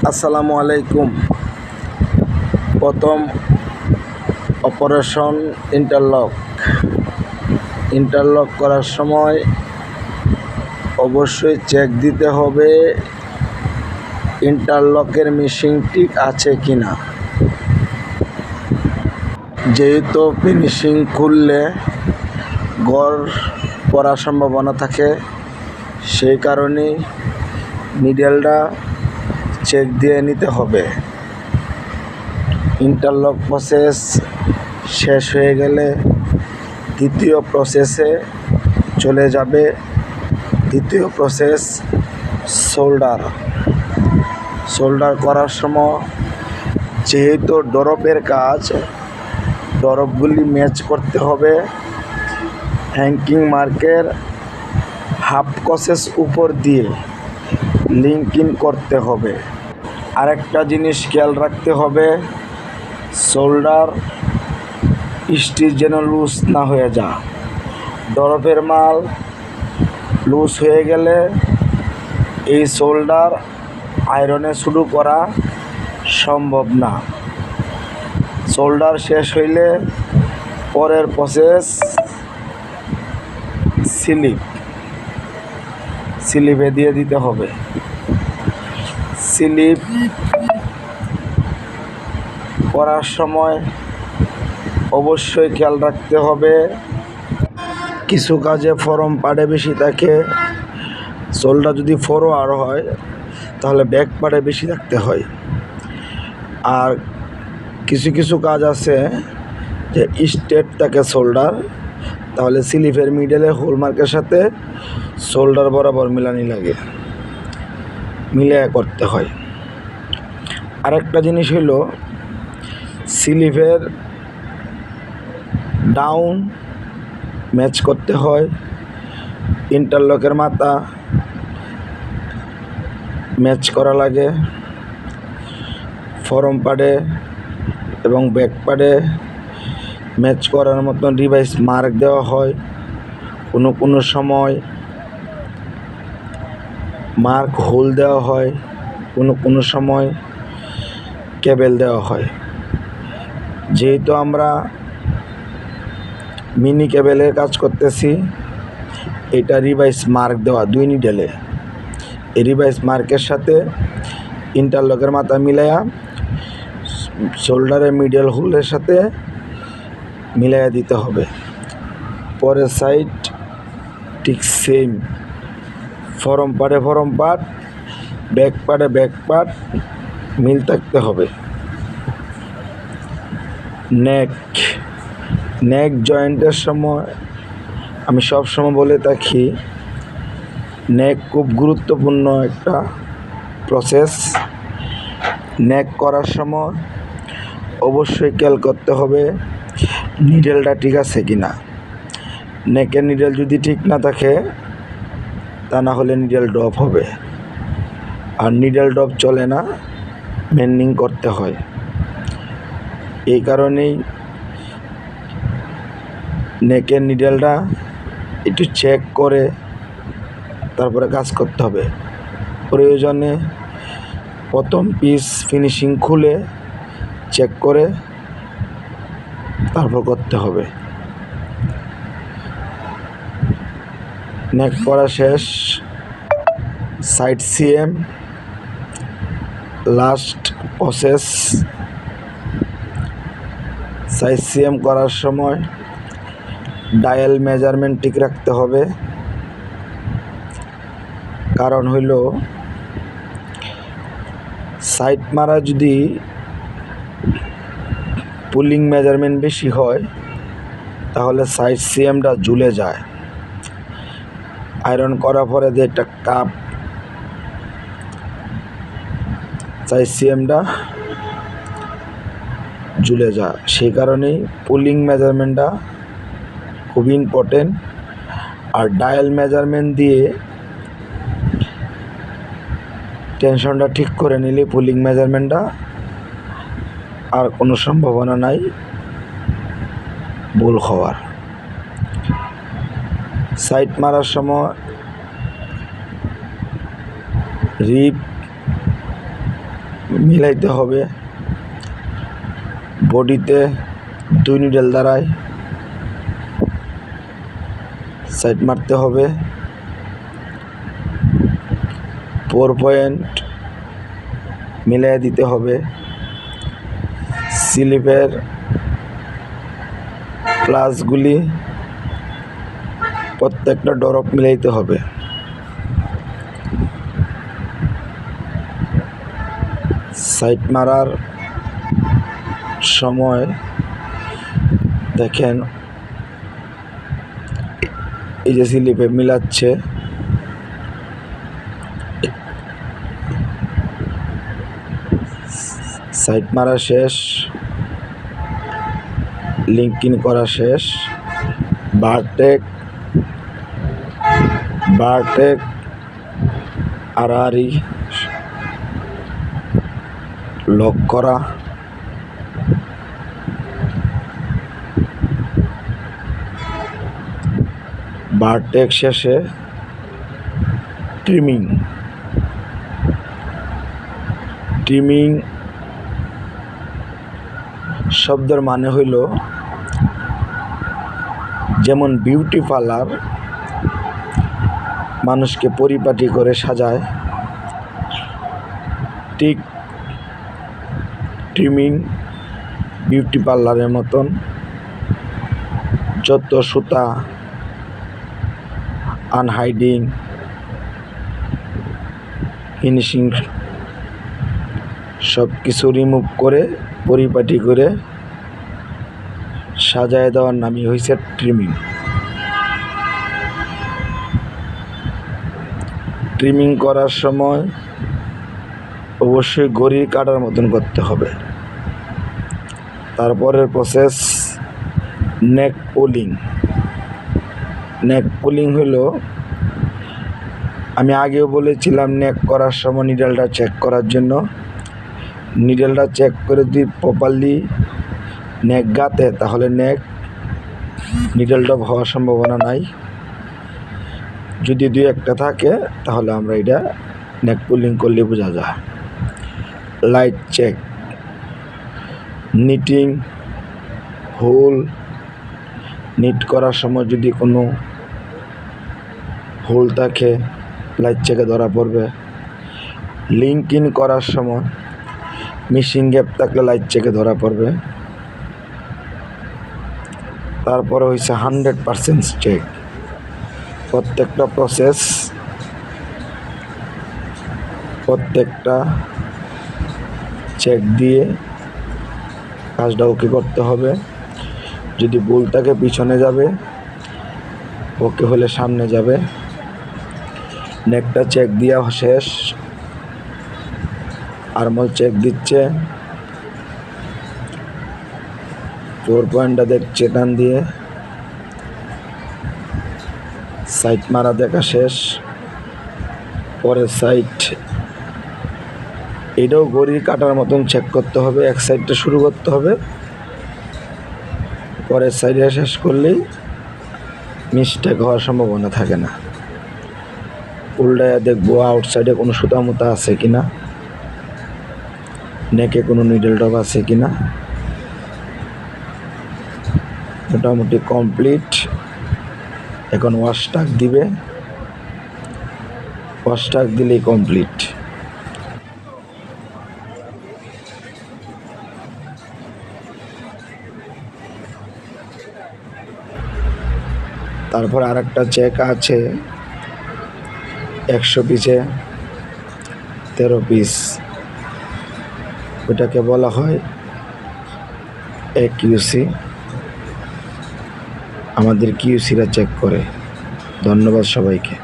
আসসালামু আলাইকুম। প্রথম অপারেশন ইন্টারলক করার সময় অবশ্যই চেক দিতে হবে ইন্টারলকের মেশিন ঠিক আছে কিনা। যেহেতু ফিনিশিং খুললে গড় পড়ার সম্ভাবনা থাকে, সেই কারণেই নিডেলটা চেক দিয়ে নিতে হবে। ইন্টারলক প্রসেস শেষ হয়ে গেলে দ্বিতীয় প্রসেসে চলে যাবে। দ্বিতীয় প্রসেস সোল্ডার করার সময় যেহেতু ডরপের কাজ, ডরপগুলি ম্যাচ করতে হবে। হ্যাঙ্কিং মার্কের হাফ কসেস উপর দিয়ে লিঙ্কিং করতে হবে। আরেকটা জিনিস খেয়াল রাখতে হবে, সোল্ডার স্টিচ যেন লুজ না হয়ে যায়। ডরপের মাল লুজ হয়ে গেলে এই সোল্ডার আয়রনে শুরু করা সম্ভব না। সোল্ডার শেষ হইলে পরের প্রসেস স্লিপে দিয়ে দিতে হবে। স্লিপ করার সময় অবশ্যই খেয়াল রাখতে হবে, কিছু কাজে ফরম পার্টে বেশি থাকে। সোল্ডার যদি ফরওয়ার্ড হয় তাহলে ব্যাক পার্টে বেশি রাখতে হয়। আর কিছু কিছু কাজ আছে যে স্ট্রেট থাকে সোল্ডার, তাহলে স্লিপের মিডলে হোলমার্কের সাথে সোল্ডার বরাবর মিলিয়ে করতে হয়। আরেকটা জিনিস হইল, স্লিপের ডাউন ম্যাচ করতে হয়, ইন্টারলকের মাথা ম্যাচ করা লাগে, ফরম পার্টে এবং ব্যাক পার্টে ম্যাচ করার মতন ডিভাইস মার্ক দেওয়া হয়। কোনো সময় মার্ক হোল দেওয়া হয়, কোনো সময় কেবেল দেওয়া হয়। যেহেতু আমরা মিনি কেবেলের কাজ করতেছি, এটা রিভাইস মার্ক দেওয়া 2 নিডেলে। এই রিভাইস মার্কের সাথে ইন্টারলকের মাথা মিলাইয়া শোল্ডারের মিডল হোলের সাথে মিলাইয়া দিতে হবে। পরের সাইড ঠিক same, front part, back part মিল থাকতে হবে। নেক জয়েন্টের সময় আমি সবসময় বলে থাকি, নেক খুব গুরুত্বপূর্ণ একটা প্রসেস। নেক করার সময় অবশ্যই খেয়াল করতে হবে নিডেলটা ঠিক আছে কিনা। নেকের নিডেল যদি ঠিক না থাকে, তা না হলে নিডেল ড্রপ হবে, আর নিডেল ড্রপ চলে না, মেন্ডিং করতে হয়। এই কারণেই নেকের নিডেলটা একটু চেক করে তারপরে কাজ করতে হবে। প্রয়োজনে প্রথম পিস ফিনিশিং খুলে চেক করে তারপর করতে হবে। নেক করা শেষ, side CM last process. Side CM করার সময় ডায়াল মেজারমেন্ট ঠিক রাখতে হবে। কারণ হইল, সাইড মারা যদি পুলিং মেজারমেন্ট বেশি হয় তাহলে সাইড সিএমটা ঝুলে যায়। আয়রন করার পরে যে একটা কাপ, সাইড সিএমটা ঝুলে যায়। সেই কারণেই পুলিং মেজারমেন্টটা খুবই ইম্পর্টেন্ট। আর ডায়াল মেজারমেন্ট দিয়ে টেনশনটা ঠিক করে নিলে পুলিং মেজারমেন্টটা আর কোনো সম্ভাবনা নাই ভুল হওয়ার। সাইড মারার সময় রিপ মিলাইতে হবে। বডিতে 2 নিডেল দ্বারাই সাইড মারতে হবে। 4 পয়েন্ট মিলাই দিতে হবে। স্লিপের প্লাসগুলি প্রত্যেকটা ডরপ মিলাইতে হবে। সাইড মারার সময় দেখেন এই যে স্লিপে মিলাচ্ছে, সাইড মারা শেষ, লিঙ্কিং করা শেষ। বারটেক আড়াআড়ি লক করা। বারটেক শেষে ট্রিমিং শব্দের মানে হইল যেমন বিউটি পার্লার মানুষকে পরিপাটি করে সাজায়, ঠিক ট্রিমিং বিউটি পার্লারের মতন। যত সুতা আনহাইডিং ফিনিশিং সব কিছু রিমুভ করে পরিপাটি করে সাজায় দেওয়ার নামই হয়েছে ট্রিমিং। ট্রিমিং করার সময় অবশ্যই ঘড়ির কাঁটার মতন করতে হবে। তারপরের প্রসেস নেক পুলিং হলো, আমি আগেও বলেছিলাম নেক করার সময় নিডেলটা চেক করার জন্য। নিডেলটা চেক করে যদি প্রপারলি নেক গাতে তাহলে নিডেল ড্রপ হওয়ার সম্ভাবনা নাই। যদি 2-1টা থাকে তাহলে আমরা এটা নেক পুলিং করলে বোঝা যায়। Light check, knitting hole knit করার সময় যদি কোনো হোল থাকে লাইট চেকে ধরা পড়বে। লিঙ্কিং করার সময় মিসিং গ্যাপ থাকলে লাইট চেকে ধরা পড়বে। তারপরে হয়েছে 100% চেক। প্রত্যেকটা প্রসেস চেক দিয়ে কাজটা ওকে করতে হবে। যদি ভুল থাকে পিছনে যাবে, ওকে হলে সামনে যাবে। নেকটা চেক দেওয়া শেষ, আর্মল চেক দিচ্ছে, 4 পয়েন্টটা দেখছে টান দিয়ে। সাইড মারা দেখা শেষ। পরের সাইড এটাও ঘড়ির কাঁটার মতন চেক করতে হবে। এক সাইডটা শুরু করতে হবে, পরের সাইডে শেষ করলেই মিস্টেক হওয়ার সম্ভাবনা থাকে না। উল্টায় দেখবো আউটসাইডে কোনো সুতা মুতা আছে কিনা, নেকে কোনো নিডেল ড্রপ আছে কিনা। মোটামুটি কমপ্লিট। এখন ওয়াশটাক দিবে, ওয়াশটাক দিলেই কমপ্লিট। তারপর আরেকটা চেক আছে 100 পিসে 13 পিস, ওটাকে বলা হয় কিউসি। আমাদের কিউসিরা চেক করে। ধন্যবাদ সবাইকে।